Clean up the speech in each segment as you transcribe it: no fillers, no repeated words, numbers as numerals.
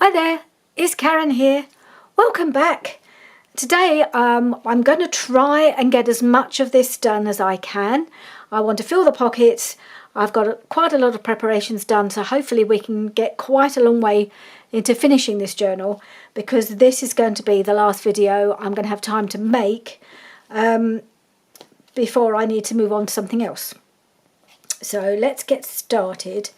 Hi there, it's Karen here. Welcome back. Today I'm going to try and get as much of this done as I can. I want to fill the pockets. I've got quite a lot of preparations done, so hopefully we can get quite a long way into finishing this journal, because this is going to be the last video I'm going to have time to make before I need to move on to something else. So let's get started.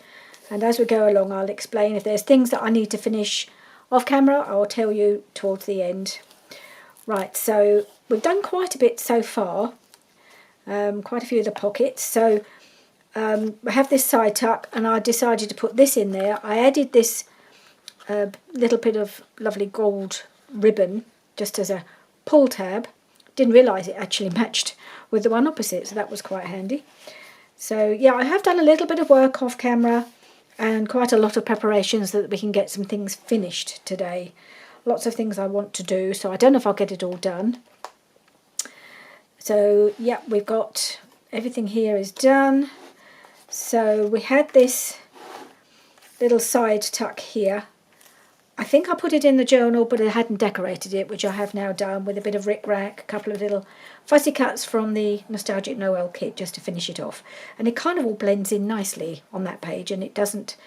And as we go along, I'll explain if there's things that I need to finish off camera. I'll tell you towards the end. Right, so we've done quite a bit so far, quite a few of the pockets. So I have this side tuck, and I decided to put this in there. I added this little bit of lovely gold ribbon just as a pull tab. Didn't realise it actually matched with the one opposite, so that was quite handy. So yeah, I have done a little bit of work off camera and quite a lot of preparations so that we can get some things finished today. Lots of things I want to do, so I don't know if I'll get it all done. So yeah, we've got everything here is done. So we had this little side tuck here. I think I put it in the journal, but I hadn't decorated it, which I have now done with a bit of ric-rac, a couple of little fussy cuts from the Nostalgic Noel kit just to finish it off. And it kind of all blends in nicely on that page, and it doesn't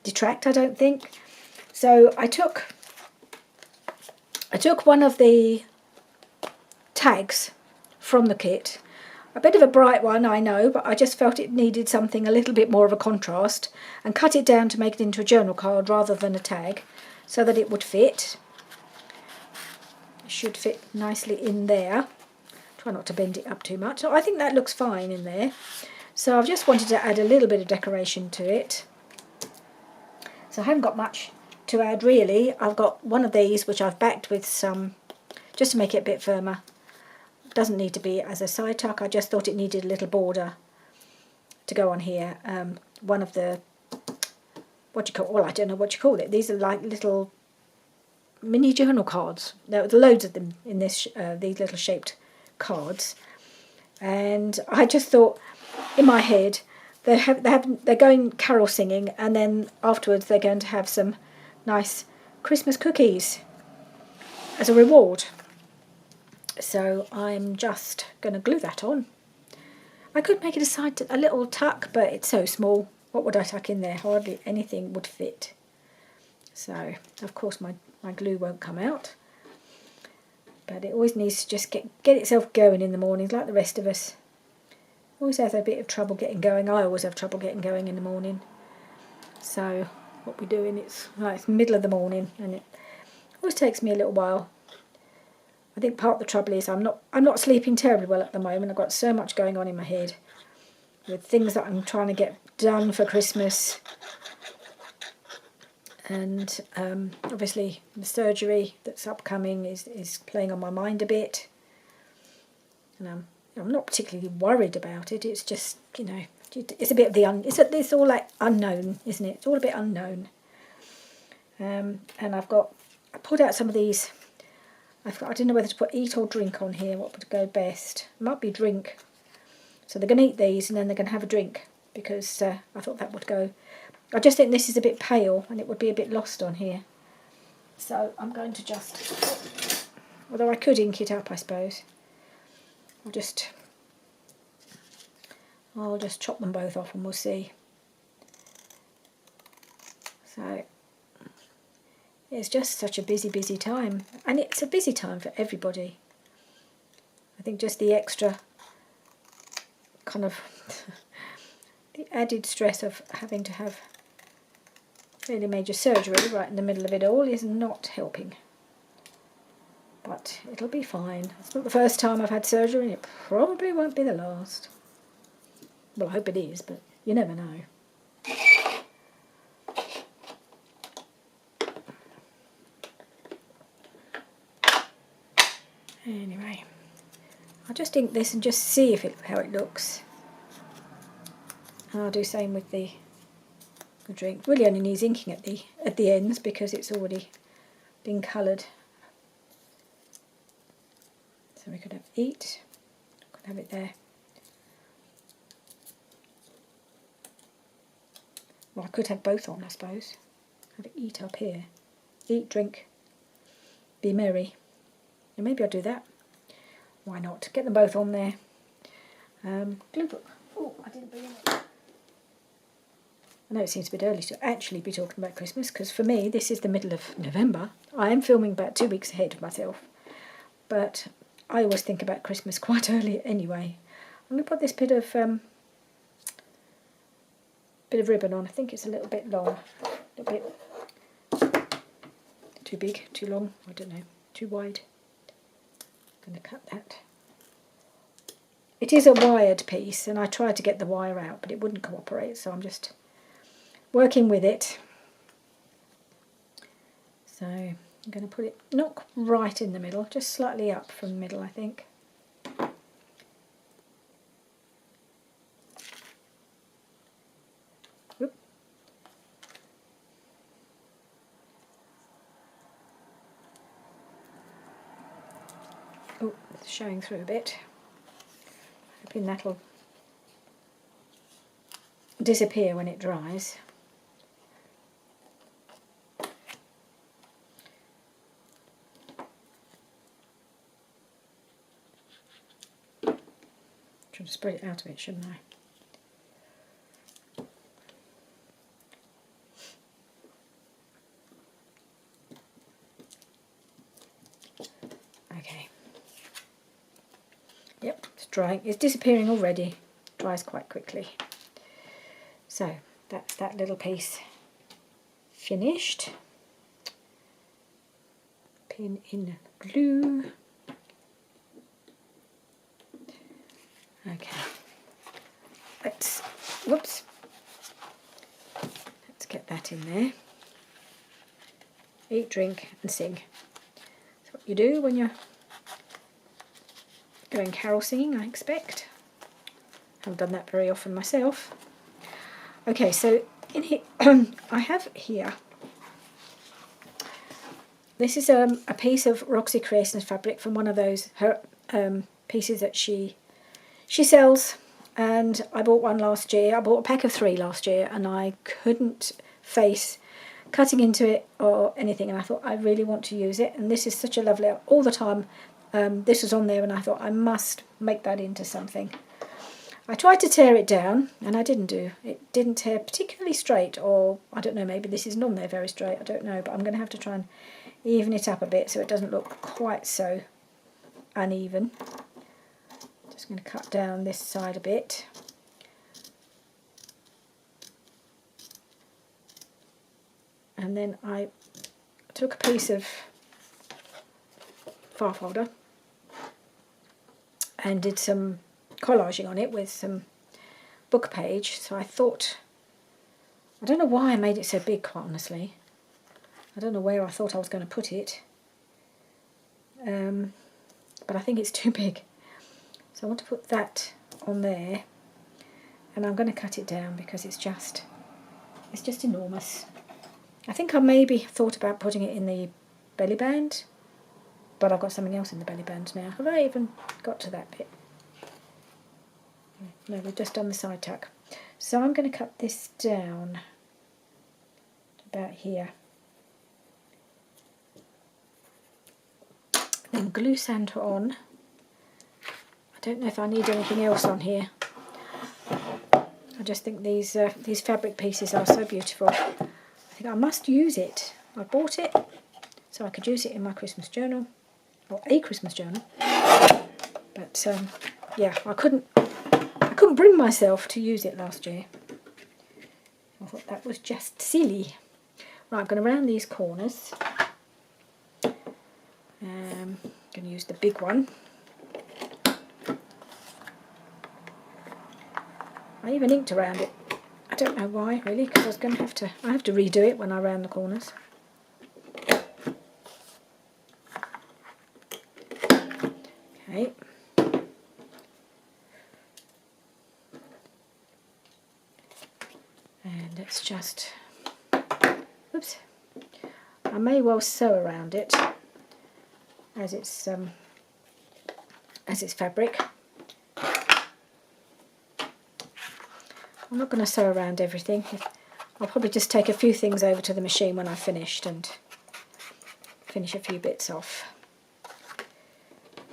detract, I don't think. So I took one of the tags from the kit, a bit of a bright one, I know, but I just felt it needed something a little bit more of a contrast, and cut it down to make it into a journal card rather than a tag, so that it would fit. It should fit nicely in there. Try not to bend it up too much. I think that looks fine in there. So I've just wanted to add a little bit of decoration to it. So I haven't got much to add really. I've got one of these which I've backed with some, just to make it a bit firmer. It doesn't need to be as a side tuck. I just thought it needed a little border to go on here. One of the, what do you call, well, I don't know what you call it. These are like little mini journal cards. There are loads of them in this these little shaped cards, and I just thought in my head they're going carol singing, and then afterwards they're going to have some nice Christmas cookies as a reward. So I'm just going to glue that on. I could make it a little tuck, but it's so small. What would I tuck in there? Hardly anything would fit. So, of course, my glue won't come out. But it always needs to just get itself going in the mornings, like the rest of us. Always has a bit of trouble getting going. I always have trouble getting going in the morning. So, what we're doing, it's like the middle of the morning, and it always takes me a little while. I think part of the trouble is I'm not sleeping terribly well at the moment. I've got so much going on in my head with things that I'm trying to get done for Christmas, and obviously the surgery that's upcoming is playing on my mind a bit, and I'm not particularly worried about it. It's just, you know, it's a bit of the it's all like unknown, isn't it? It's all a bit unknown. And I pulled out some of these. I didn't know whether to put eat or drink on here. What would go best? It might be drink. So they're going to eat these, and then they're going to have a drink, because I thought that would go. I just think this is a bit pale, and it would be a bit lost on here. So I'm going to just, although I could ink it up, I suppose. I'll just chop them both off and we'll see. So it's just such a busy time, and it's a busy time for everybody. I think just the extra kind of the added stress of having to have really major surgery right in the middle of it all is not helping. But it'll be fine. It's not the first time I've had surgery, and it probably won't be the last. Well, I hope it is, but you never know. Anyway, I'll just ink this and just see how it looks. And I'll do the same with the drink. Really only needs inking at the ends, because it's already been coloured. So we could have eat, could have it there. Well, I could have both on, I suppose. Have it eat up here. eat, drink, be merry. And maybe I'll do that. Why not? Get them both on there. Glue book. Oh, I didn't bring it. I know it seems a bit early to actually be talking about Christmas, because for me this is the middle of November. I am filming about 2 weeks ahead of myself, but I always think about Christmas quite early anyway. I'm going to put this bit of ribbon on. I think it's a little bit long, a little bit too big, too long, I don't know, too wide. I'm going to cut that. It is a wired piece, and I tried to get the wire out, but it wouldn't cooperate, so I'm just working with it. So I'm going to put it not right in the middle, just slightly up from the middle, I think. Whoop. Oh, it's showing through a bit. Hoping that'll disappear when it dries. Trying to spread it out a bit, shouldn't I? Okay. Yep, it's drying. It's disappearing already. Dries quite quickly. So that's that little piece finished. Pin in glue. Okay. Let's get that in there. Eat, drink and sing. That's what you do when you're going carol singing, I expect. Haven't done that very often myself. Okay, so in here I have here, this is a piece of Roxy Creations fabric from one of those pieces that she sells, and I bought one last year. I bought a pack of 3 last year, and I couldn't face cutting into it or anything, and I thought I really want to use it, and this is such a lovely, all the time this was on there, and I thought I must make that into something. I tried to tear it down, and I didn't do. It didn't tear particularly straight, or I don't know, maybe this isn't on there very straight, I don't know, but I'm going to have to try and even it up a bit so it doesn't look quite so uneven. Just going to cut down this side a bit. And then I took a piece of file folder and did some collaging on it with some book page. So I thought, I don't know why I made it so big, quite honestly. I don't know where I thought I was going to put it, but I think it's too big. So I want to put that on there, and I'm going to cut it down because it's just enormous. I think I maybe thought about putting it in the belly band, but I've got something else in the belly band now. Have I even got to that bit? No, we've just done the side tuck. So I'm going to cut this down to about here. Then glue sand on. I don't know if I need anything else on here. I just think these fabric pieces are so beautiful. I think I must use it. I bought it so I could use it in my Christmas journal, or a Christmas journal. But yeah, I couldn't bring myself to use it last year. I thought that was just silly. Right, I'm going to round these corners. I'm going to use the big one. I even inked around it. I don't know why, really, because I was going to have to redo it when I round the corners. Okay. And let's just, oops, I may well sew around it as it's fabric. I'm not going to sew around everything. I'll probably just take a few things over to the machine when I've finished and finish a few bits off.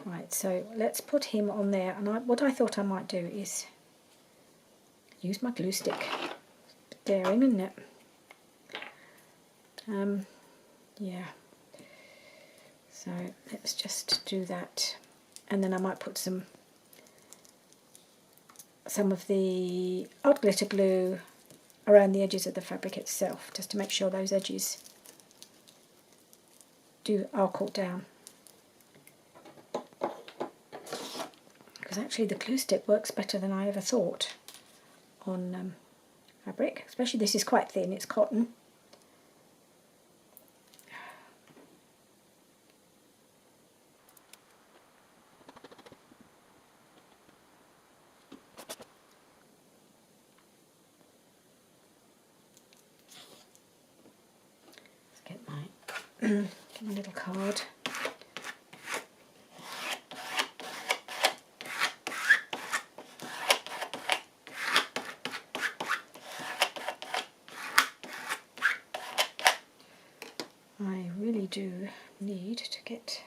Right, so let's put him on there, and what I thought I might do is use my glue stick. Daring, isn't it? Yeah. So let's just do that, and then I might put some of the odd glitter glue around the edges of the fabric itself, just to make sure those edges are caught down. Because actually the glue stick works better than I ever thought on fabric, especially this is quite thin, it's cotton. Let's get my little card. I really do need to get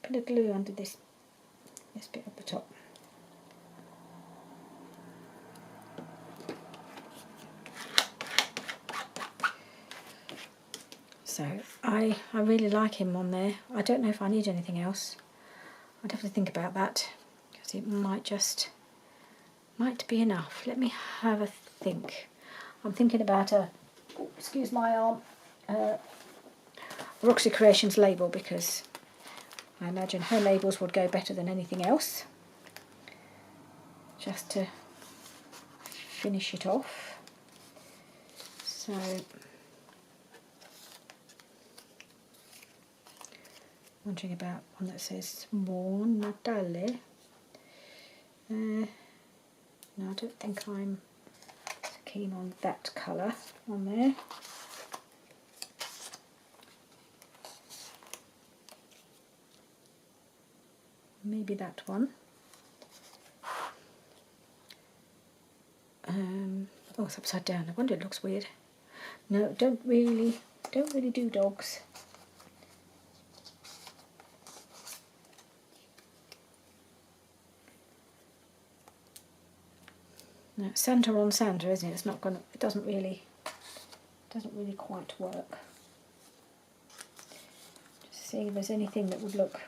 a bit of glue under this bit at the top. So I really like him on there. I don't know if I need anything else. I'd have to think about that, because it might be enough. Let me have a think. I'm thinking about excuse my arm, Roxy Creations label, because I imagine her labels would go better than anything else, just to finish it off. So wondering about one that says Buon Natale. No, I don't think I'm so keen on that colour on there. Maybe that one. Oh, it's upside down. I wonder, it looks weird. No, don't really do dogs. No, it's Santa on Santa, isn't it? It's not gonna. It doesn't really quite work. Just seeing if there's anything that would look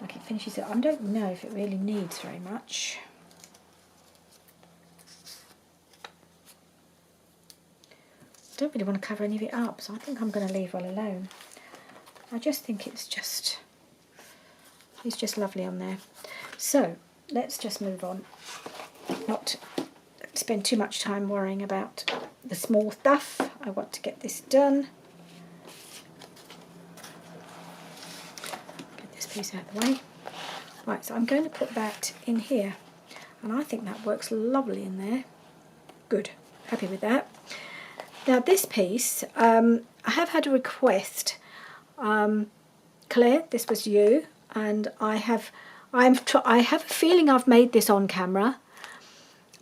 like it finishes it. I don't know if it really needs very much. I don't really want to cover any of it up, so I think I'm going to leave well alone. I just think it's just lovely on there. So let's just move on. Not spend too much time worrying about the small stuff. I want to get this done. Get this piece out of the way. Right, so I'm going to put that in here, and I think that works lovely in there. Good, happy with that. Now this piece, I have had a request. Claire, this was you, and I have a feeling I've made this on camera,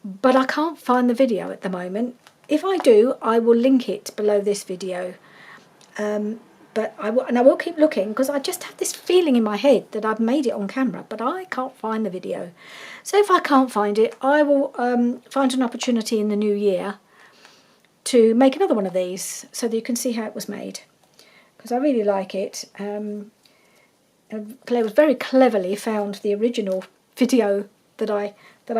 but I can't find the video at the moment. If I do, I will link it below this video. But I will keep looking, because I just have this feeling in my head that I've made it on camera, but I can't find the video. So if I can't find it, I will find an opportunity in the new year to make another one of these, so that you can see how it was made, because I really like it. Claire was very cleverly found the original video that I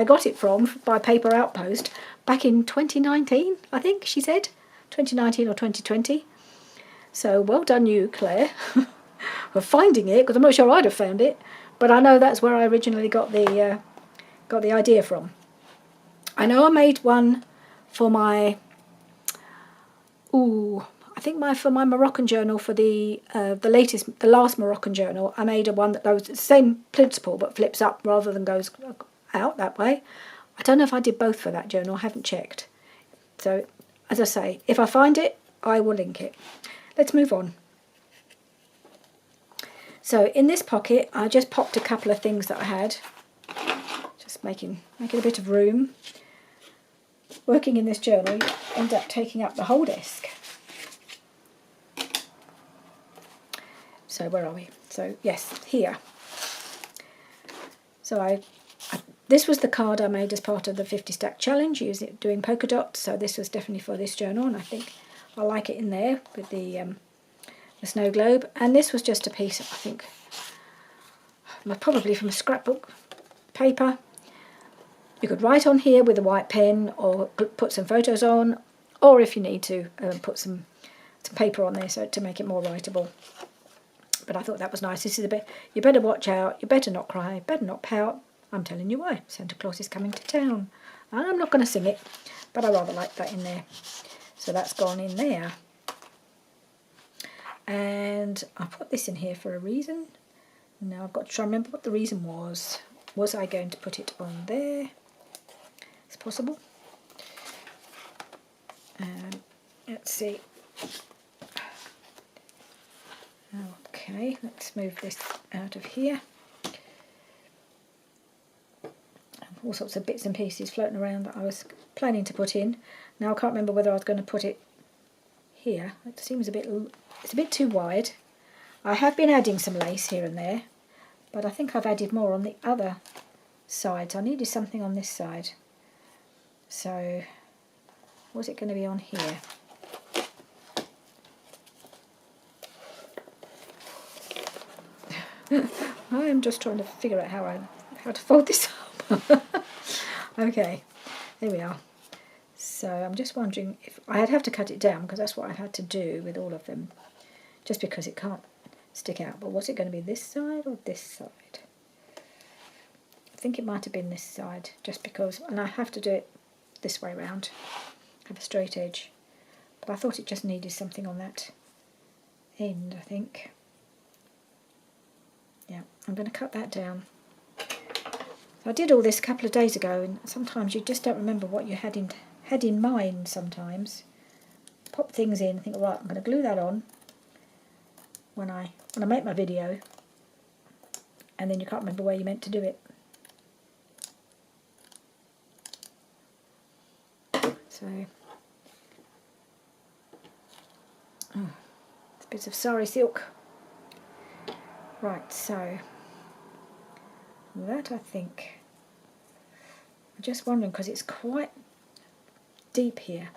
got it from by Paper Outpost back in 2019, I think she said, 2019 or 2020. So well done you, Claire, for finding it, because I'm not sure I'd have found it, but I know that's where I originally got the idea from. I know I made one for my I think for my Moroccan journal, for the last Moroccan journal, I made one that goes the same principle but flips up rather than goes out that way. I don't know if I did both for that journal, I haven't checked. So, as I say, if I find it, I will link it. Let's move on. So in this pocket, I just popped a couple of things that I had, just making a bit of room. working in this journal, you end up taking up the whole desk. So where are we? So yes, here. So this was the card I made as part of the 50 stack challenge, doing polka dots. So this was definitely for this journal, and I think I like it in there with the snow globe. And this was just a piece, I think, probably from a scrapbook paper. You could write on here with a white pen, or put some photos on, or if you need to, put some paper on there so to make it more writable. But I thought that was nice. This is a bit. You better watch out. You better not cry. Better not pout. I'm telling you why. Santa Claus is coming to town. And I'm not going to sing it, but I rather like that in there. So that's gone in there. And I put this in here for a reason. Now I've got to try and remember what the reason was. Was I going to put it on there? It's possible. Let's see. Okay, let's move this out of here. All sorts of bits and pieces floating around that I was planning to put in. Now I can't remember whether I was going to put it here. It seems it's a bit too wide. I have been adding some lace here and there, but I think I've added more on the other sides. I needed something on this side. So, was it going to be on here? I am just trying to figure out how to fold this up. Okay, there we are. So I'm just wondering if I'd have to cut it down, because that's what I've had to do with all of them, just because it can't stick out. But was it going to be this side or this side? I think it might have been this side, just because, and I have to do it this way round, have a straight edge. But I thought it just needed something on that end, I think. Yeah, I'm going to cut that down. I did all this a couple of days ago, and sometimes you just don't remember what you had in mind sometimes. Pop things in, think, right, I'm going to glue that on when I make my video, and then you can't remember where you meant to do it. So, it's bits of sari silk. Right, so that I think, I'm just wondering, because it's quite deep here.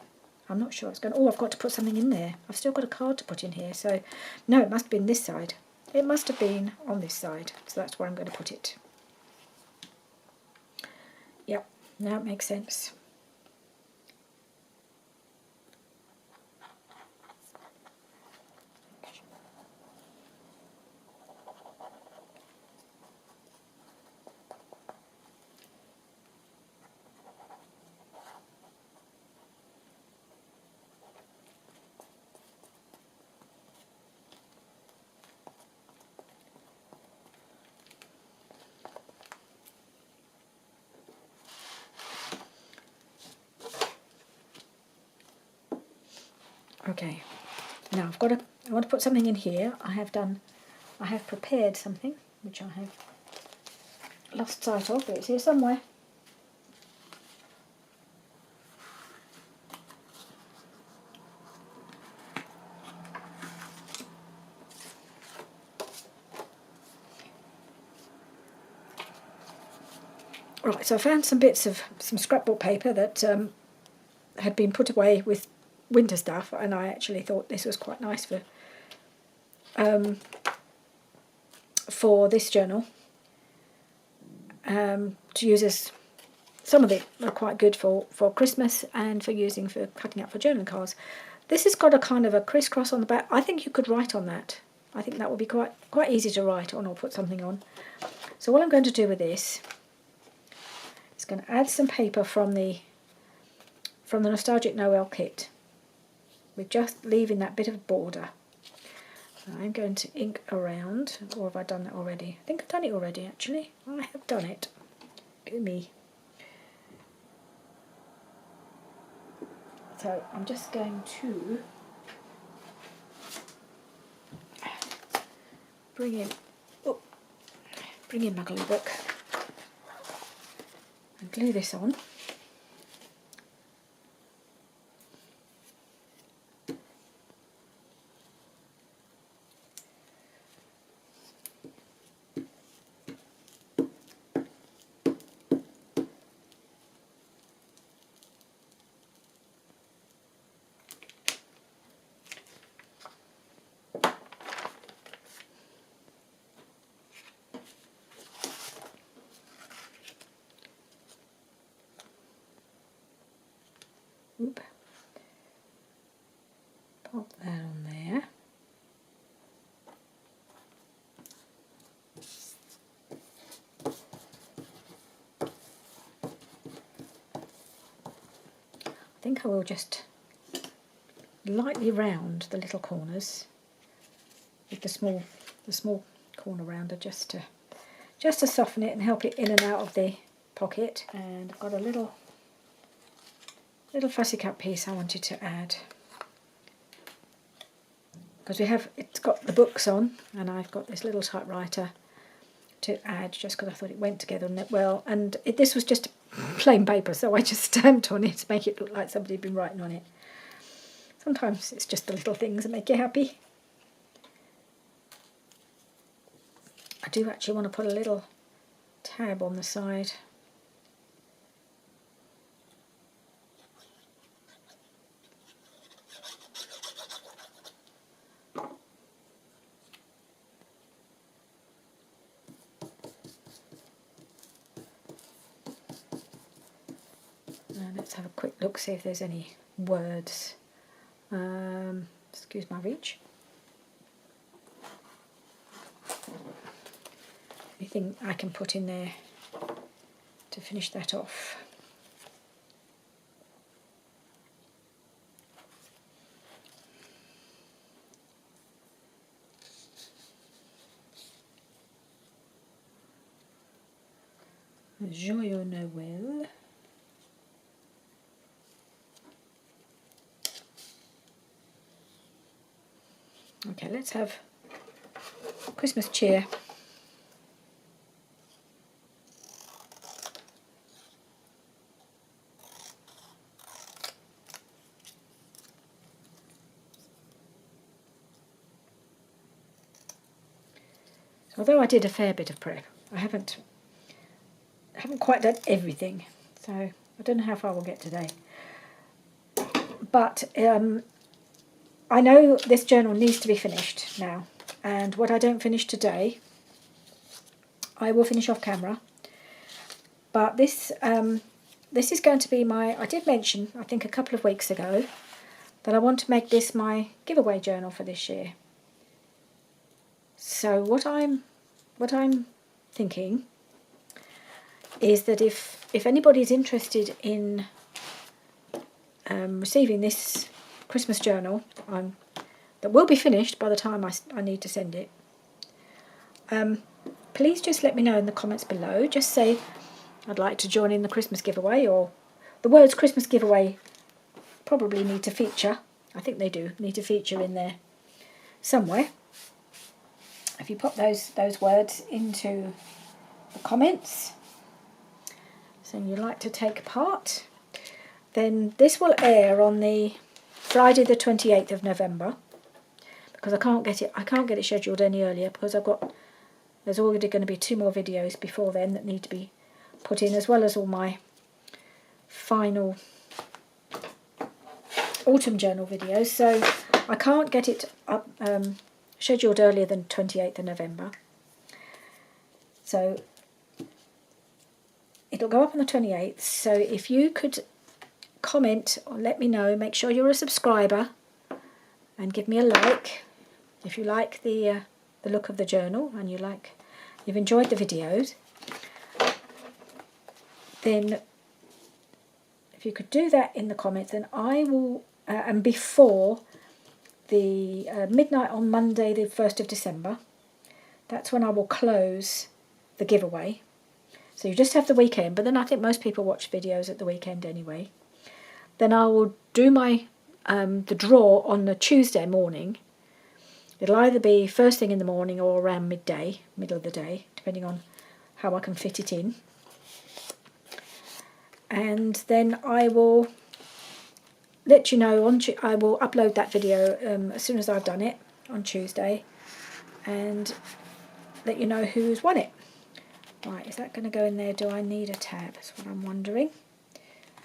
I'm not sure it's going to, oh, I've got to put something in there. I've still got a card to put in here, so no, it must have been this side. It must have been on this side, so that's where I'm going to put it. Yep, now it makes sense. Okay, now I want to put something in here. I have prepared something which I have lost sight of, but it's here somewhere. Right, so I found some bits of some scrapbook paper that had been put away with winter stuff, and I actually thought this was quite nice for this journal to use as, some of it are quite good for Christmas and for using for cutting up for journal cards. This has got a kind of a crisscross on the back. I think you could write on that. I think that would be quite easy to write on or put something on. So what I'm going to do with this is going to add some paper from the Nostalgic Noel kit, with just leaving that bit of border. I'm going to ink around, or have I done that already? I think I've done it already, actually. I have done it. Go me. So I'm just going to bring in my glue book and glue this on. Oop. Pop that on there. I think I will just lightly round the little corners with the small corner rounder just to soften it and help it in and out of the pocket. And I've got a little fussy cut piece I wanted to add, because it's got the books on, and I've got this little typewriter to add, just because I thought it went together well. And this was just plain paper, so I just stamped on it to make it look like somebody had been writing on it. Sometimes it's just the little things that make you happy. I do actually want to put a little tab on the side. Let's have a quick look, see if there's any words. Excuse my reach. Anything I can put in there to finish that off. Joyeux Noel. Okay, let's have Christmas cheer. So although I did a fair bit of prep, I haven't quite done everything, so I don't know how far we'll get today. But I know this journal needs to be finished now, and what I don't finish today, I will finish off camera. But this is going to be I did mention, I think a couple of weeks ago, that I want to make this my giveaway journal for this year. So what I'm thinking is that if anybody's interested in receiving this Christmas journal that will be finished by the time I need to send it, please just let me know in the comments below. Just say I'd like to join in the Christmas giveaway, or the words Christmas giveaway probably need to feature. I think they do need to feature in there somewhere. If you pop those words into the comments saying you'd like to take part, then this will air on the Friday the 28th of November, because I can't get it scheduled any earlier, because there's already going to be 2 more videos before then that need to be put in, as well as all my final autumn journal videos, so I can't get it up scheduled earlier than 28th of November. So it'll go up on the 28th, so if you could comment or let me know, make sure you're a subscriber and give me a like if you like the look of the journal and you've enjoyed the videos. Then if you could do that in the comments, then I will, and before the midnight on Monday the 1st of December, that's when I will close the giveaway. So you just have the weekend, but then I think most people watch videos at the weekend anyway. Then I will do my the draw on the Tuesday morning. It'll either be first thing in the morning or around midday, middle of the day, depending on how I can fit it in. And then I will let you know I will upload that video as soon as I've done it on Tuesday, and let you know who's won it. Right, is that going to go in there? Do I need a tab? That's what I'm wondering.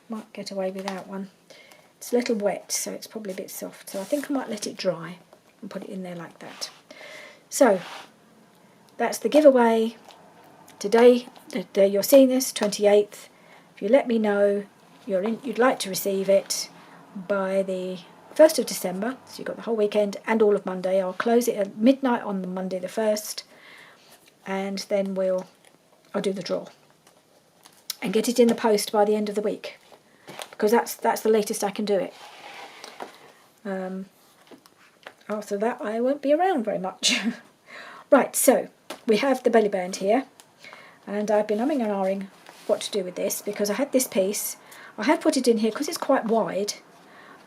Might get away without one. It's a little wet, so it's probably a bit soft, so I think I might let it dry and put it in there like that. So that's the giveaway today. The day you're seeing this, 28th. If you let me know you'd like to receive it, by the 1st of December, so you've got the whole weekend and all of Monday. I'll close it at midnight on the Monday the 1st, and then I'll do the draw and get it in the post by the end of the week, because that's the latest I can do it. After that I won't be around very much. Right, so we have the belly band here, and I've been umming and ahhing what to do with this, because I had this piece. I have put it in here because it's quite wide.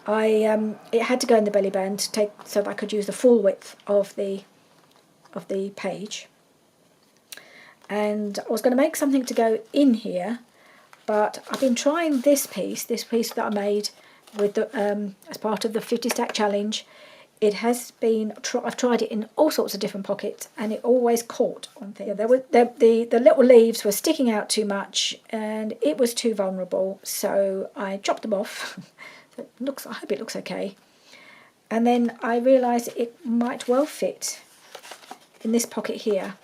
It had to go in the belly band so that I could use the full width of the page. And I was going to make something to go in here, but I've been trying this piece that I made with the as part of the 50 stack challenge. It has been, I've tried it in all sorts of different pockets, and it always caught on things. The little leaves were sticking out too much, and it was too vulnerable, so I chopped them off. I hope it looks okay. And then I realised it might well fit in this pocket here.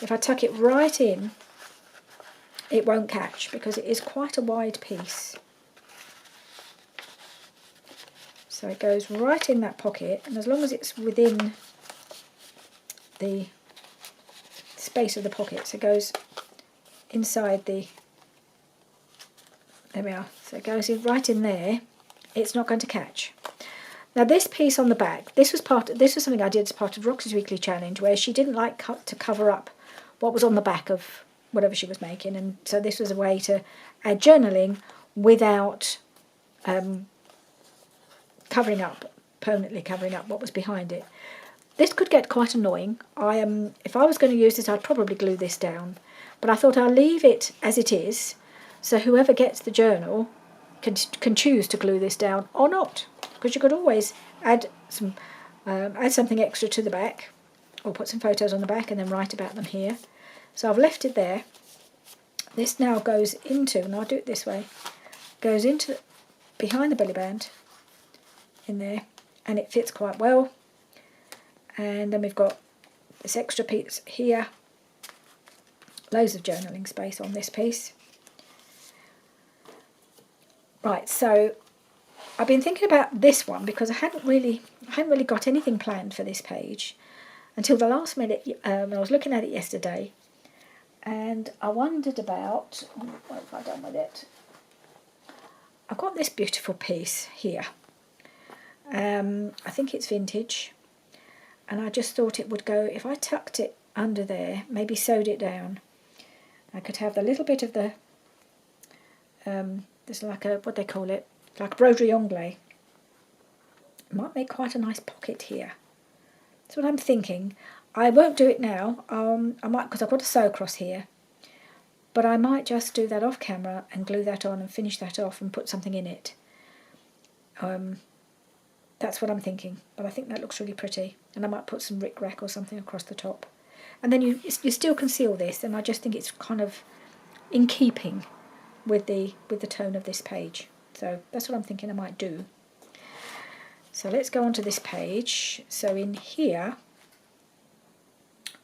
If I tuck it right in, it won't catch, because it is quite a wide piece. So it goes right in that pocket, and as long as it's within the space of the pocket, so it goes inside the, there we are, so it goes right in there, it's not going to catch. Now this piece on the back, this was something I did as part of Roxy's weekly challenge, where she didn't like to cover up what was on the back of whatever she was making, and so this was a way to add journaling without permanently covering up what was behind it. This could get quite annoying. If I was going to use this, I'd probably glue this down, but I thought I'll leave it as it is, so whoever gets the journal can choose to glue this down or not, because you could always add something extra to the back, or put some photos on the back and then write about them here. So I've left it there. This now goes into, and I'll do it this way, goes into behind the belly band in there, and it fits quite well. And then we've got this extra piece here, loads of journaling space on this piece. Right, so I've been thinking about this one because I hadn't really got anything planned for this page until the last minute. When I was looking at it yesterday, and I wondered about what have I done with it. I've got this beautiful piece here. I think it's vintage, and I just thought it would go, if I tucked it under there, maybe sewed it down, I could have the little bit of the there's like a, what they call it, like a broderie anglais. It might make quite a nice pocket here. That's what I'm thinking. I won't do it now. I might, because I've got a sew across here, but I might just do that off camera and glue that on and finish that off and put something in it. That's what I'm thinking, but I think that looks really pretty, and I might put some rickrack or something across the top, and then you still conceal this, and I just think it's kind of in keeping with the tone of this page. So that's what I'm thinking I might do. So let's go on to this page. So in here,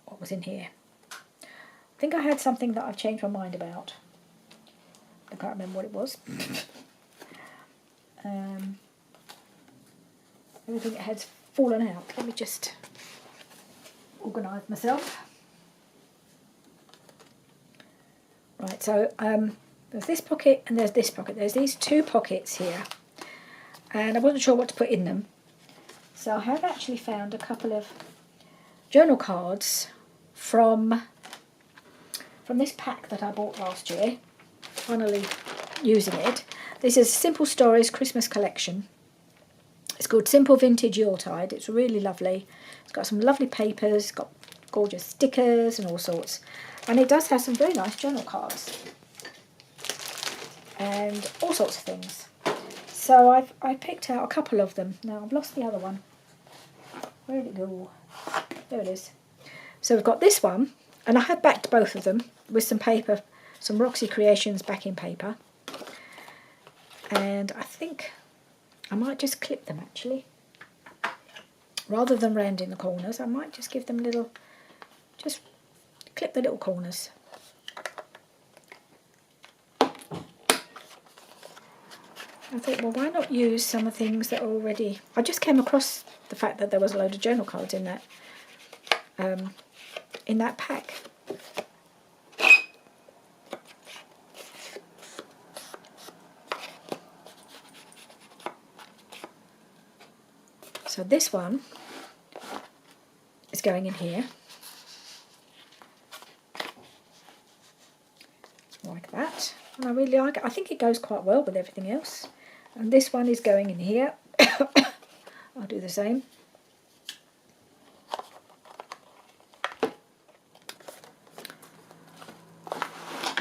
what was in here? I think I had something that I've changed my mind about. I can't remember what it was. Everything has fallen out. Let me just organise myself. Right, so there's this pocket and there's this pocket. There's these two pockets here, and I wasn't sure what to put in them. So I have actually found a couple of journal cards from this pack that I bought last year. Finally using it. This is Simple Stories Christmas Collection. It's called Simple Vintage Yuletide. It's really lovely. It's got some lovely papers, it's got gorgeous stickers and all sorts. And it does have some very nice journal cards and all sorts of things. So I picked out a couple of them. Now I've lost the other one. Where did it go? There it is. So we've got this one, and I had backed both of them with some paper, some Roxy Creations backing paper. And I think I might just clip them actually. Rather than rounding the corners, I might just give them little, just clip the little corners. I thought, well, why not use some of the things that are already... I just came across the fact that there was a load of journal cards in that pack. So this one is going in here, like that, and I really like it. I think it goes quite well with everything else. And this one is going in here. I'll do the same.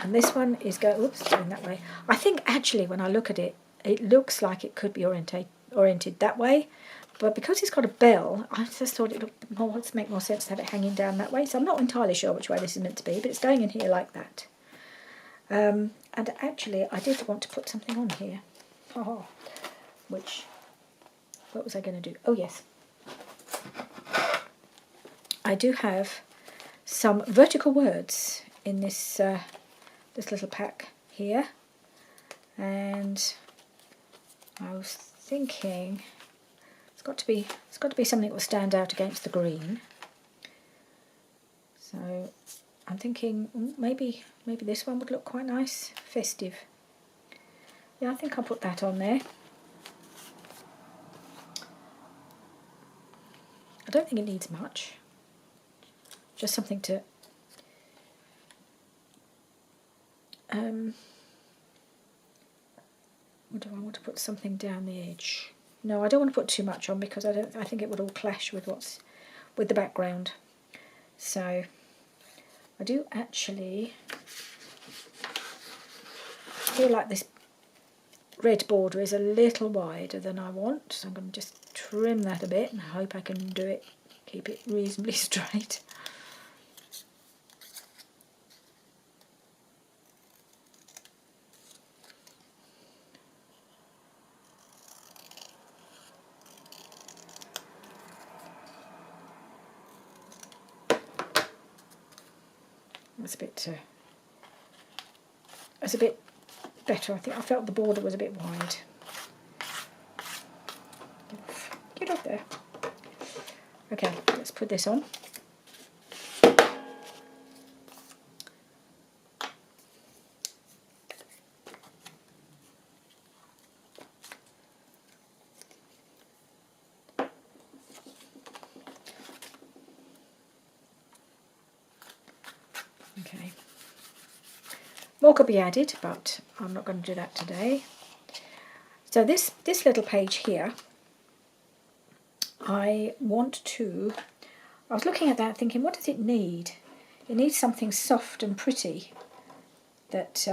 And this one is going that way. I think actually when I look at it, it looks like it could be oriented that way. But because it's got a bell, I just thought it would make more sense to have it hanging down that way. So I'm not entirely sure which way this is meant to be, but it's going in here like that. And actually, I did want to put something on here. Oh, what was I going to do? Oh, yes. I do have some vertical words in this this little pack here. And I was thinking... It's got to be something that will stand out against the green. So I'm thinking maybe this one would look quite nice, festive. Yeah, I think I'll put that on there. I don't think it needs much. Just something to or do I want to put something down the edge? No, I don't want to put too much on because I think it would all clash with with the background. So I do actually feel like this red border is a little wider than I want, so I'm going to just trim that a bit and I hope I can keep it reasonably straight. That's a bit better. I think I felt the border was a bit wide. Get off there. Okay, let's put this on. Okay. More could be added, but I'm not going to do that today. So this little page here, I was looking at that thinking, what does it need? It needs something soft and pretty that,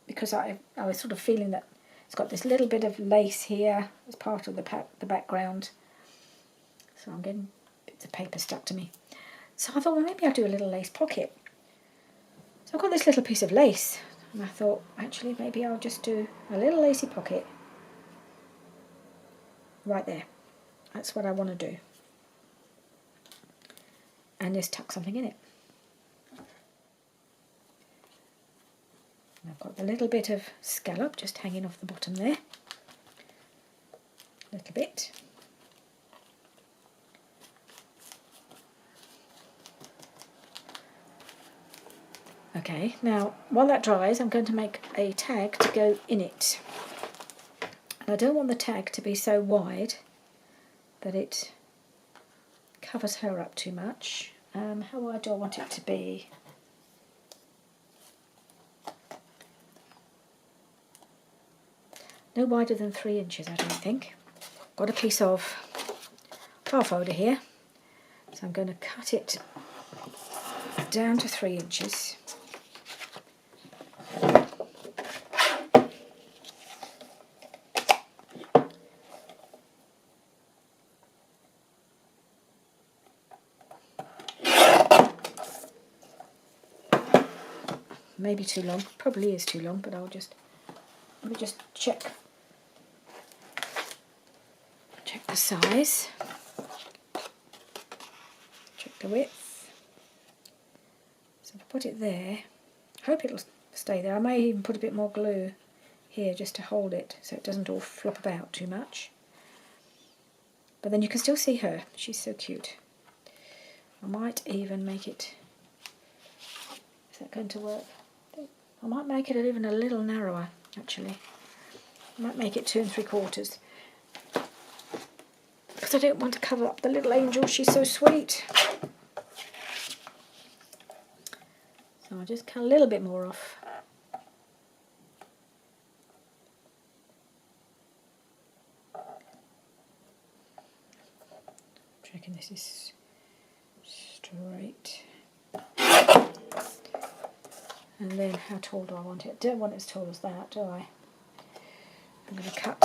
because I was sort of feeling that it's got this little bit of lace here as part of the background. So I'm getting bits of paper stuck to me. So I thought, well, maybe I'll do a little lace pocket. So I've got this little piece of lace, and I thought, actually, maybe I'll just do a little lacy pocket right there. That's what I want to do. And just tuck something in it. And I've got a little bit of scallop just hanging off the bottom there. A little bit. Okay, now while that dries, I'm going to make a tag to go in it. And I don't want the tag to be so wide that it covers her up too much. How wide do I want it to be? No wider than 3 inches, I don't think. Got a piece of file folder here, so I'm going to cut it down to 3 inches. Maybe too long, probably is too long, but let me just check the size, check the width. So if I put it there, hope it'll stay there. I may even put a bit more glue here just to hold it so it doesn't all flop about too much. But then you can still see her. She's so cute. I might even make it... Is that going to work? I might make it even a little narrower, actually. I might make it 2 3/4. Because I don't want to cover up the little angel. She's so sweet. So I'll just cut a little bit more off. I reckon this is straight. And then how tall do I want it? Don't want it as tall as that, do I? I'm going to cut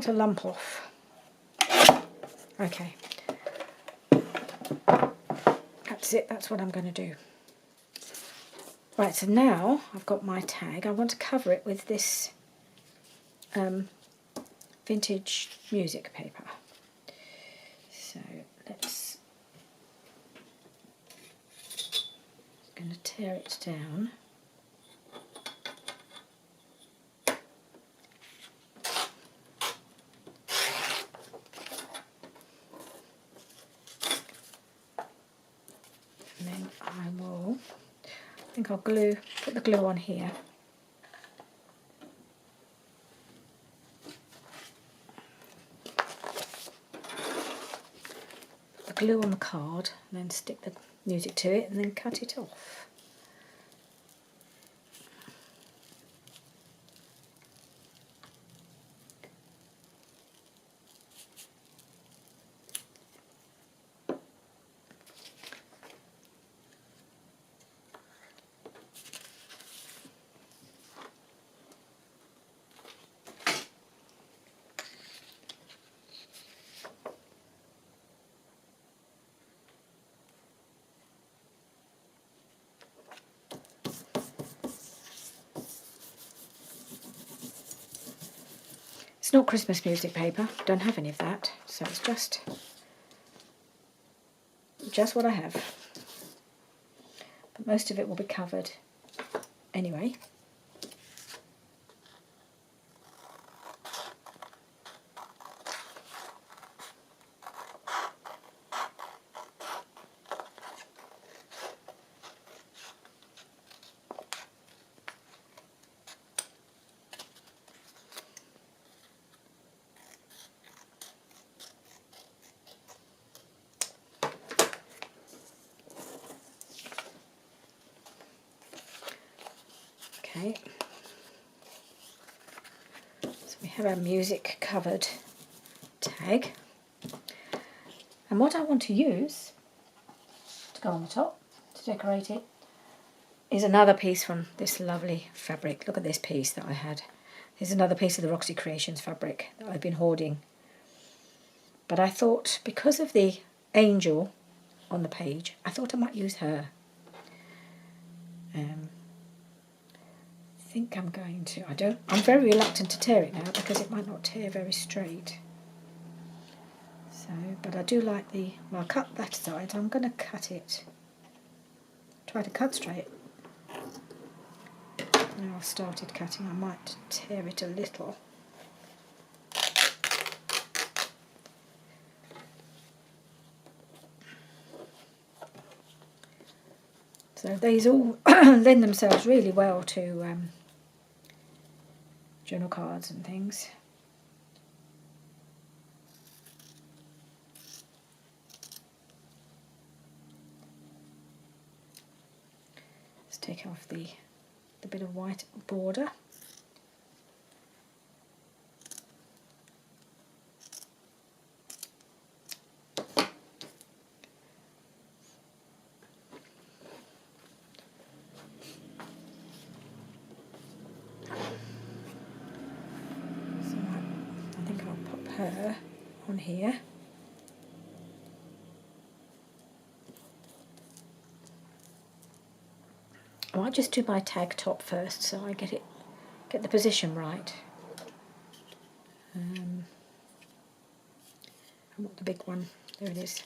a lump off. Okay. That's it, that's what I'm going to do. Right, so now I've got my tag. I want to cover it with this vintage music paper. So let's... I'm going to tear it down. And then I think I'll put the glue on here. The glue on the card, and then stick the music to it, and then cut it off. It's not Christmas music paper, don't have any of that, so it's just what I have. But most of it will be covered anyway. Okay, so we have our music covered tag, and what I want to use to go on the top to decorate it is another piece from this lovely fabric. Look at this piece that I had. Here's another piece of the Roxy Creations fabric that I've been hoarding, but I thought because of the angel on the page, I thought I might use her. I think I'm going to. I'm very reluctant to tear it now because it might not tear very straight. So, but I do like well, I'll cut that side. I'm going to cut it. Try to cut straight. Now I've started cutting, I might tear it a little. So these all lend themselves really well to journal cards and things. Let's take off the bit of white border. Her on here. I might just do my tag top first so I get the position right. I want the big one. There it is.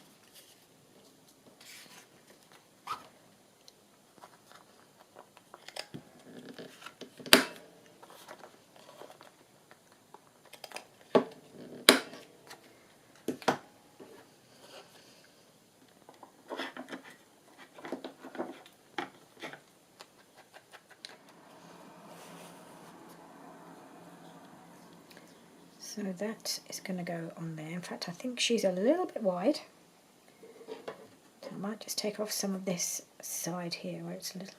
So that is going to go on there. In fact, I think she's a little bit wide. So I might just take off some of this side here where it's a little...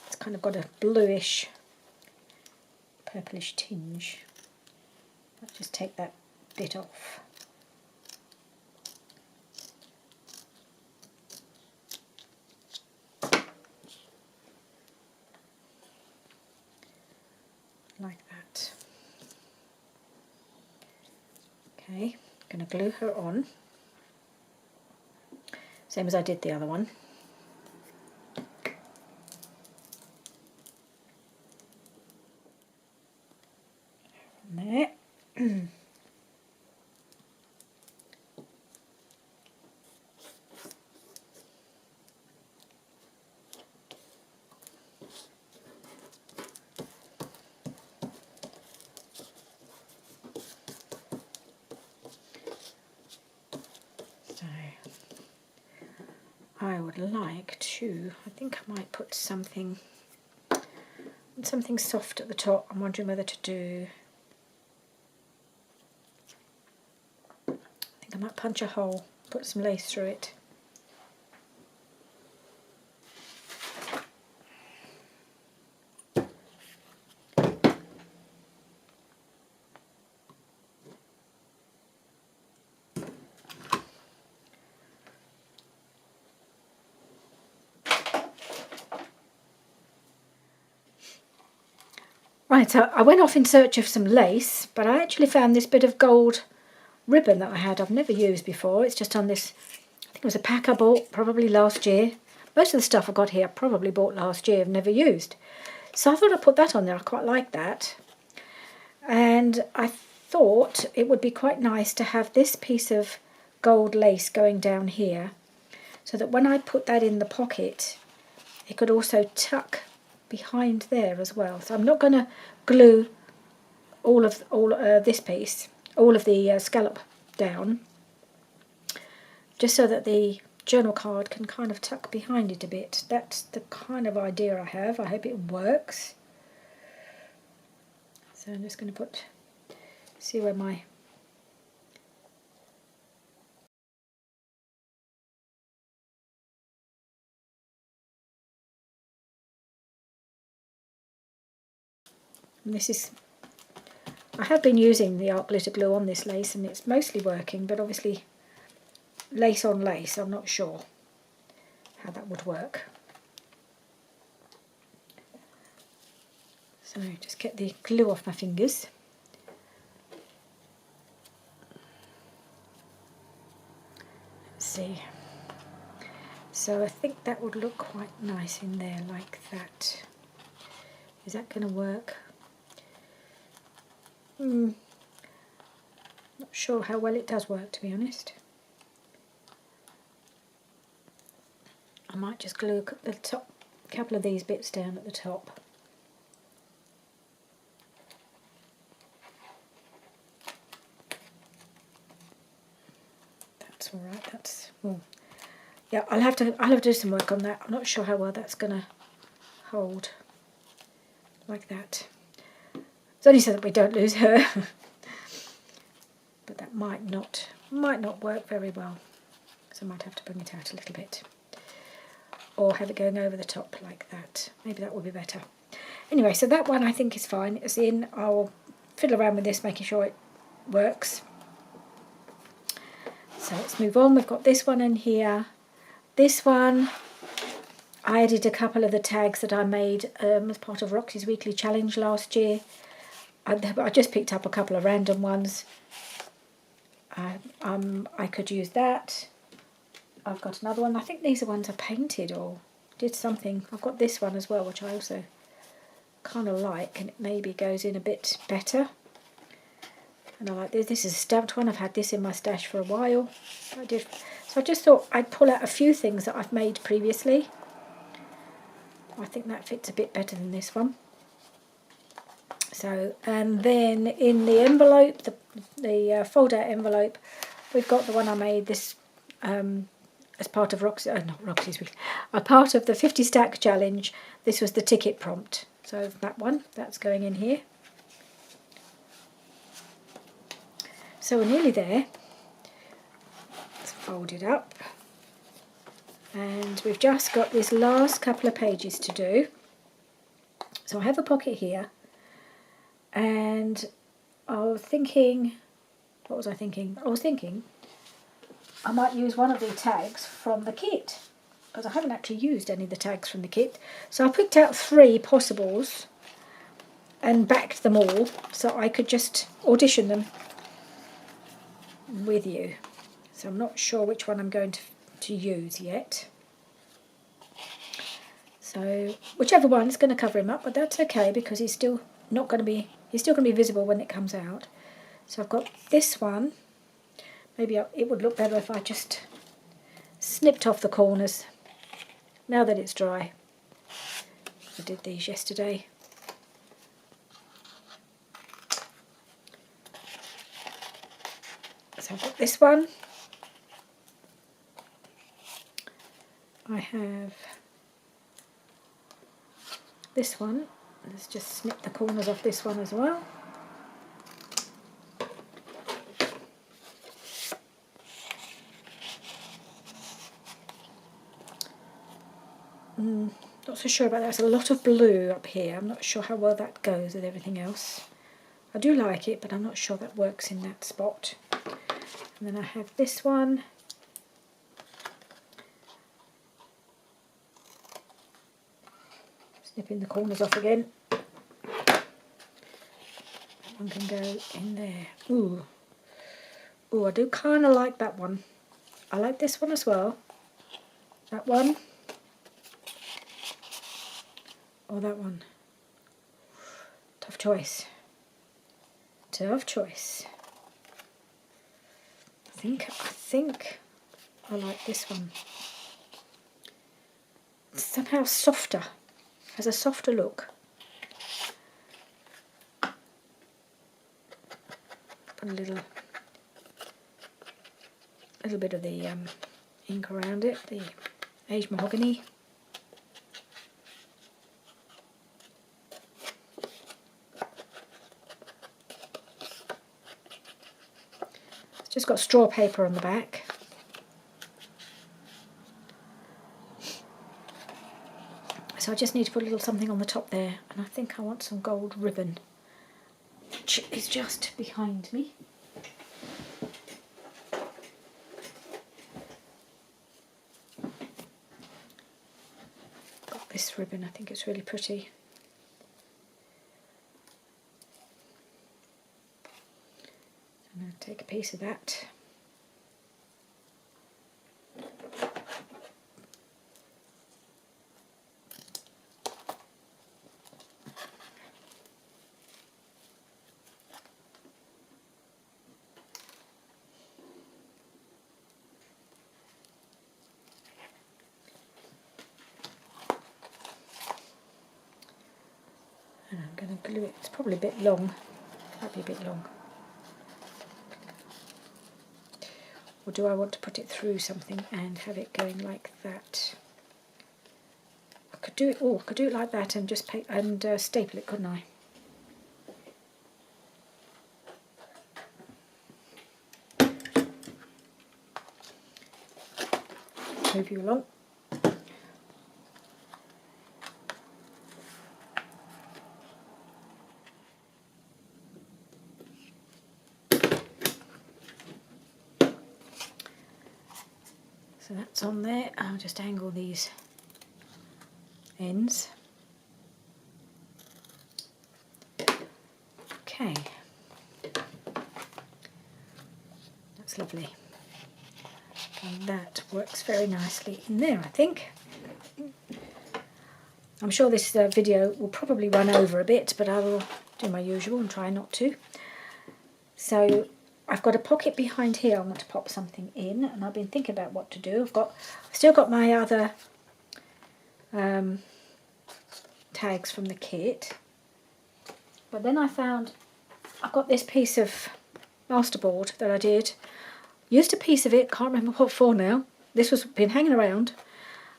It's kind of got a bluish, purplish tinge. Let's just take that bit off. Like that. Okay, I'm going to glue her on, same as I did the other one. There. I would like to, I think I might put something soft at the top. I'm wondering whether to do, I think I might punch a hole, put some lace through it. Right, so I went off in search of some lace, but I actually found this bit of gold ribbon that I've never used before. It's just on this, I think it was a pack I bought probably last year. Most of the stuff I got here I probably bought last year, I've never used. So I thought I'd put that on there, I quite like that. And I thought it would be quite nice to have this piece of gold lace going down here, so that when I put that in the pocket, it could also tuck behind there as well. So I'm not going to glue all of this piece, all of the scallop down, just so that the journal card can kind of tuck behind it a bit. That's the kind of idea I have. I hope it works. So I'm just going to see where my this is, I have been using the art glitter glue on this lace and it's mostly working, but obviously lace on lace, I'm not sure how that would work. So just get the glue off my fingers. Let's see. So I think that would look quite nice in there like that. Is that going to work? Not sure how well it does work, to be honest. I might just glue the top, a couple of these bits down at the top. That's all right. That's well. Yeah, I'll have to do some work on that. I'm not sure how well that's going to hold like that. It's only so that we don't lose her. But that might not work very well. So I might have to bring it out a little bit. Or have it going over the top like that. Maybe that will be better. Anyway, so that one I think is fine. It's in. I'll fiddle around with this, making sure it works. So let's move on. We've got this one in here. This one, I added a couple of the tags that I made as part of Roxy's weekly challenge last year. I just picked up a couple of random ones. I could use that. I've got another one. I think these are ones I painted or did something. I've got this one as well, which I also kind of like, and it maybe goes in a bit better. And I like this. This is a stamped one. I've had this in my stash for a while. So I just thought I'd pull out a few things that I've made previously. I think that fits a bit better than this one. So, and then in the envelope, the fold-out envelope, we've got the one I made this as part of not Roxy's week, a part of the 50 stack challenge. This was the ticket prompt. So that one, that's going in here. So we're nearly there. Let's fold it up. And we've just got this last couple of pages to do. So I have a pocket here. And I was thinking, what was I thinking? I was thinking I might use one of the tags from the kit, because I haven't actually used any of the tags from the kit. So I picked out 3 possibles and backed them all so I could just audition them with you. So I'm not sure which one I'm going to use yet. So whichever one is going to cover him up, but that's okay because he's still going to be visible when it comes out. So I've got this one. Maybe it would look better if I just snipped off the corners now that it's dry. I did these yesterday. So I've got this one. I have this one. Let's just snip the corners off this one as well. Not so sure about that. There's a lot of blue up here. I'm not sure how well that goes with everything else. I do like it, but I'm not sure that works in that spot. And then I have this one. Snipping the corners off again. That one can go in there. Ooh, I do kind of like that one. I like this one as well. That one. Or that one. Tough choice. Tough choice. I think I like this one. It's somehow softer. Has a softer look. Put a little bit of the ink around it, the aged mahogany. It's just got straw paper on the back. So I just need to put a little something on the top there, and I think I want some gold ribbon, which is just behind me. Got this ribbon, I think it's really pretty. I'm going to take a piece of that. And I'm going to glue it. It's probably a bit long. Might be a bit long. Or do I want to put it through something and have it going like that? I could do it. Oh, I could do it like that and just staple it, couldn't I? Move you along. So that's on there. I'll just angle these ends. Okay. That's lovely. And that works very nicely in there, I think. I'm sure this video will probably run over a bit, but I will do my usual and try not to. So I've got a pocket behind here I want to pop something in, and I've been thinking about what to do. I've still got my other tags from the kit, but then I found I've got this piece of masterboard that I did. Used a piece of it, can't remember what for now. This was been hanging around,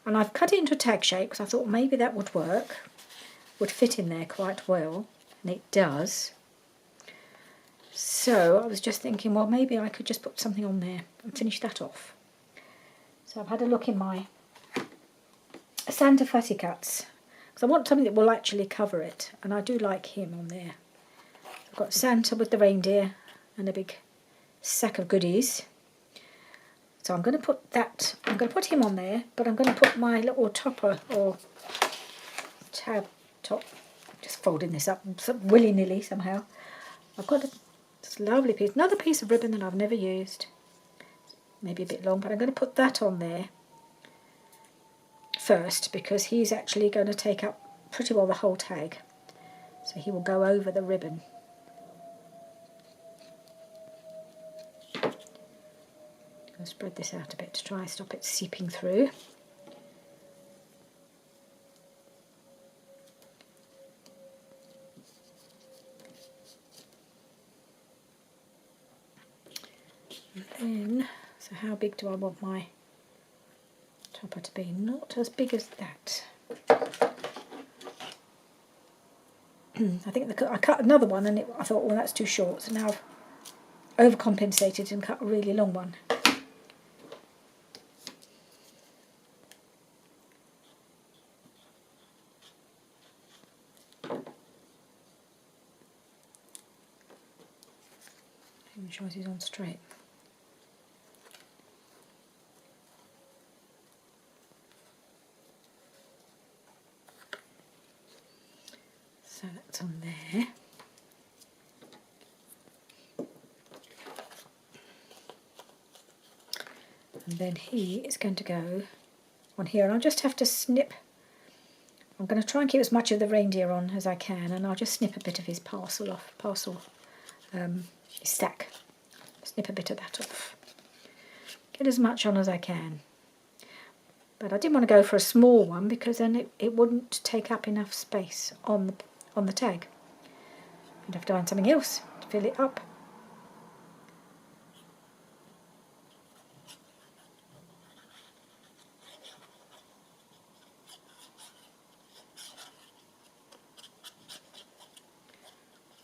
and I've cut it into a tag shape because I thought maybe that would work, would fit in there quite well, and it does. So I was just thinking, well, maybe I could just put something on there and finish that off. So I've had a look in my Santa Fussy Cuts, because I want something that will actually cover it, and I do like him on there. I've got Santa with the reindeer and a big sack of goodies. So I'm going to put that, I'm going to put him on there, but I'm going to put my little topper or tab top, just folding this up willy-nilly somehow. I've got this lovely piece, another piece of ribbon that I've never used, maybe a bit long, but I'm going to put that on there first because he's actually going to take up pretty well the whole tag, so he will go over the ribbon. I'll spread this out a bit to try and stop it seeping through. And then, so how big do I want my topper to be? Not as big as that. I think I cut another one and I thought, well, that's too short, so now I've overcompensated and cut a really long one. Make sure he's on straight. So that's on there. And then he is going to go on here, and I'll just have to snip. I'm going to try and keep as much of the reindeer on as I can, and I'll just snip a bit of his parcel off, his stack. Snip a bit of that off. Get as much on as I can. But I didn't want to go for a small one because then it wouldn't take up enough space on the tag. You'd have to find something else to fill it up.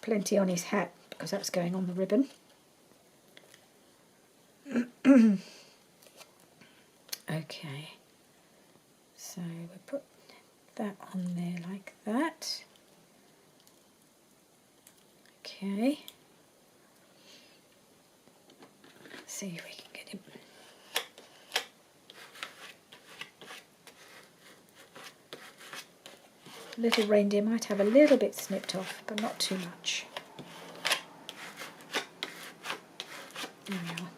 Plenty on his hat because that's going on the ribbon. Okay, so we'll put that on there like that. Okay, let's see if we can get him. Little reindeer might have a little bit snipped off, but not too much. There we are.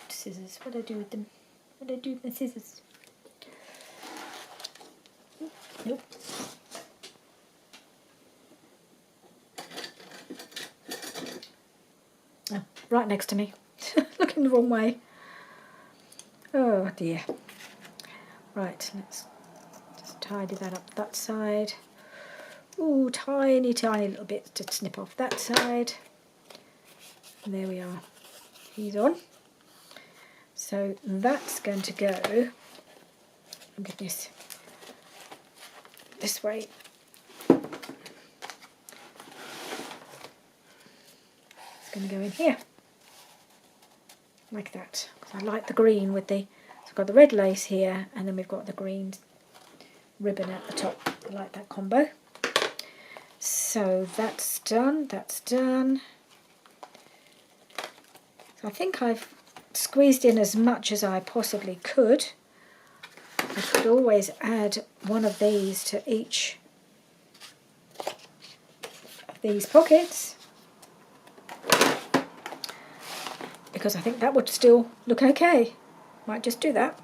Scissors. What do I do with them? What do I do with my scissors? Nope. Oh, right next to me. Looking the wrong way. Oh dear. Right, let's just tidy that up that side. Ooh, tiny little bits to snip off that side. And there we are. He's on. So that's going to go, oh goodness, this way. It's going to go in here, like that. Because I like the green with the, so I've got the red lace here, and then we've got the green ribbon at the top. I like that combo. So that's done, that's done. So I think I've squeezed in as much as I possibly could. I could always add one of these to each of these pockets, because I think that would still look okay. Might just do that.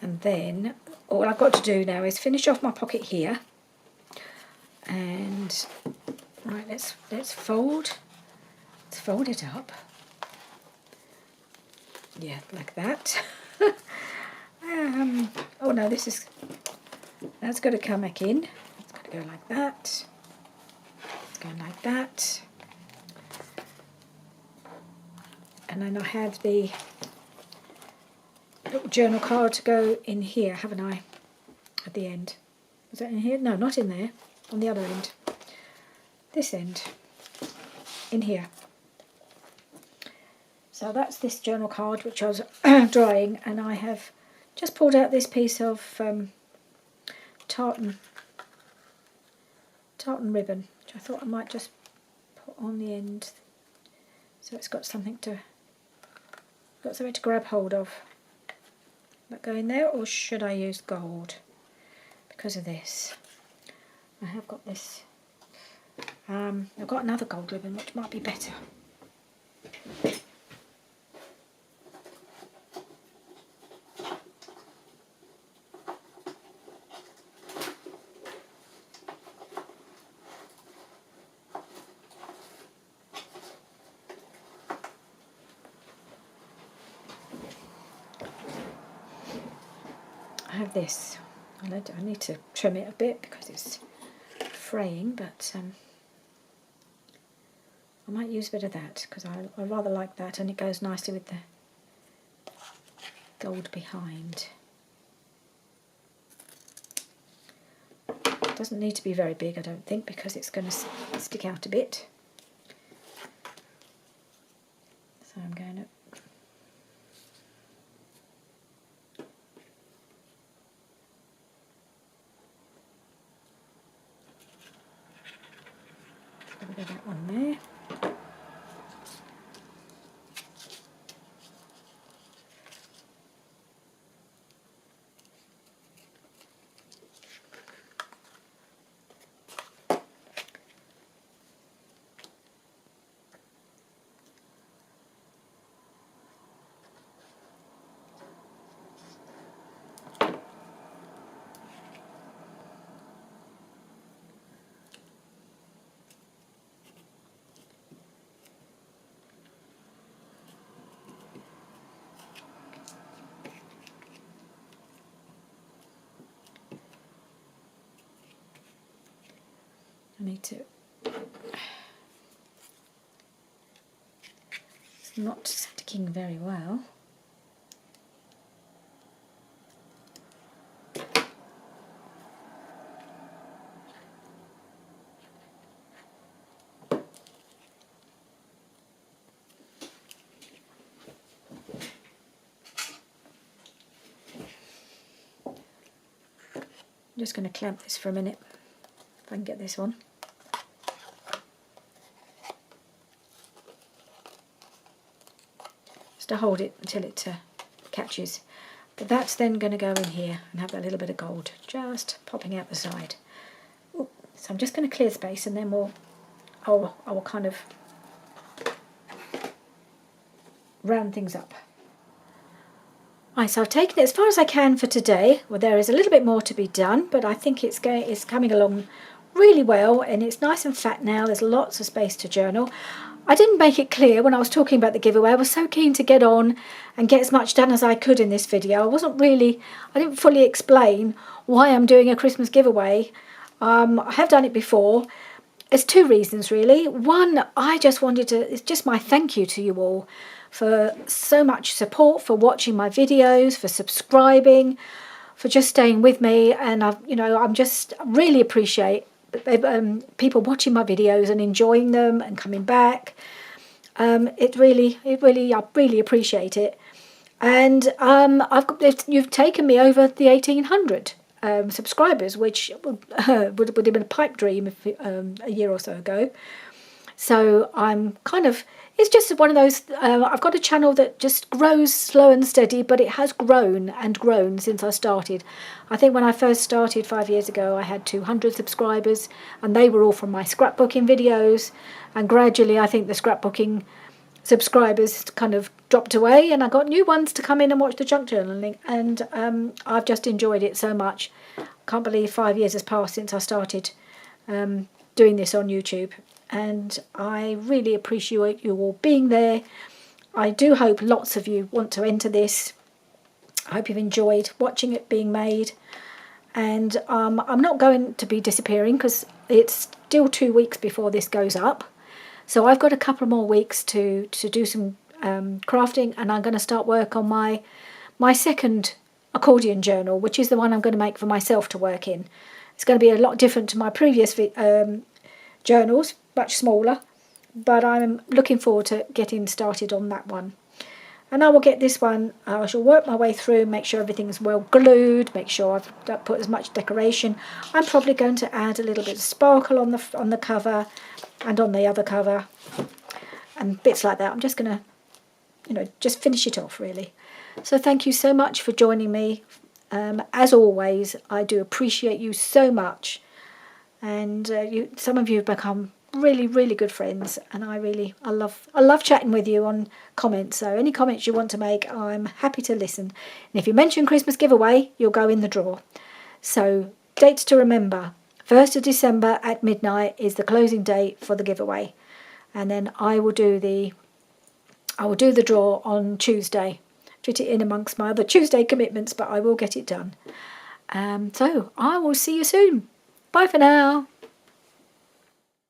And then all I've got to do now is finish off my pocket here. And right, let's fold it up. Yeah, like that. Oh no, that's got to come back in. It's got to go like that. It's going like that. And then I have the little journal card to go in here, haven't I? at the end. Was that in here? No, not in there. On the other end. This end. In here. So that's this journal card which I was drying, and I have just pulled out this piece of tartan ribbon, which I thought I might just put on the end, so it's got something to grab hold of. That go in there, or should I use gold because of this? I have got this. I've got another gold ribbon which might be better. I have this. I need to trim it a bit because it's fraying, but I might use a bit of that because I rather like that, and it goes nicely with the gold behind. It doesn't need to be very big, I don't think, because it's going to stick out a bit. So I'm going to put that one there. I need to, it's not sticking very well. I'm just going to clamp this for a minute, if I can get this on. Just to hold it until it catches. But that's then going to go in here and have that little bit of gold just popping out the side. Ooh, so I'm just going to clear space, and then I will kind of round things up. Right, so I've taken it as far as I can for today. Well, there is a little bit more to be done, but I think it's coming along really well, and it's nice and fat now. There's lots of space to journal. I didn't make it clear when I was talking about the giveaway. I was so keen to get on and get as much done as I could in this video. I didn't fully explain why I'm doing a Christmas giveaway. I have done it before. It's two reasons really. One, it's just my thank you to you all for so much support, for watching my videos, for subscribing, for just staying with me, and I really appreciate people watching my videos and enjoying them and coming back. I really appreciate it, and you've taken me over the 1,800 subscribers, which would have been a pipe dream a year or so ago. So it's just one of those, I've got a channel that just grows slow and steady, but it has grown and grown since I started. I think when I first started 5 years ago, I had 200 subscribers, and they were all from my scrapbooking videos, and gradually I think the scrapbooking subscribers kind of dropped away, and I got new ones to come in and watch the junk journaling, and I've just enjoyed it so much. Can't believe 5 years has passed since I started doing this on YouTube. And I really appreciate you all being there. I do hope lots of you want to enter this. I hope you've enjoyed watching it being made. And I'm not going to be disappearing because it's still 2 weeks before this goes up. So I've got a couple more weeks to do some crafting, and I'm going to start work on my second accordion journal, which is the one I'm going to make for myself to work in. It's going to be a lot different to my previous journals, much smaller, but I'm looking forward to getting started on that one. And I will get this one, I shall work my way through, make sure everything's well glued, make sure I've put as much decoration. I'm probably going to add a little bit of sparkle on the cover and on the other cover and bits like that. I'm just going to, just finish it off really. So thank you so much for joining me. As always, I do appreciate you so much. And some of you have become really, really good friends, and I love chatting with you on comments. So any comments you want to make, I'm happy to listen. And if you mention Christmas giveaway, you'll go in the draw. So dates to remember: 1st of December at midnight is the closing date for the giveaway, and then I will do the draw on Tuesday. Fit it in amongst my other Tuesday commitments, but I will get it done. So I will see you soon. Bye for now.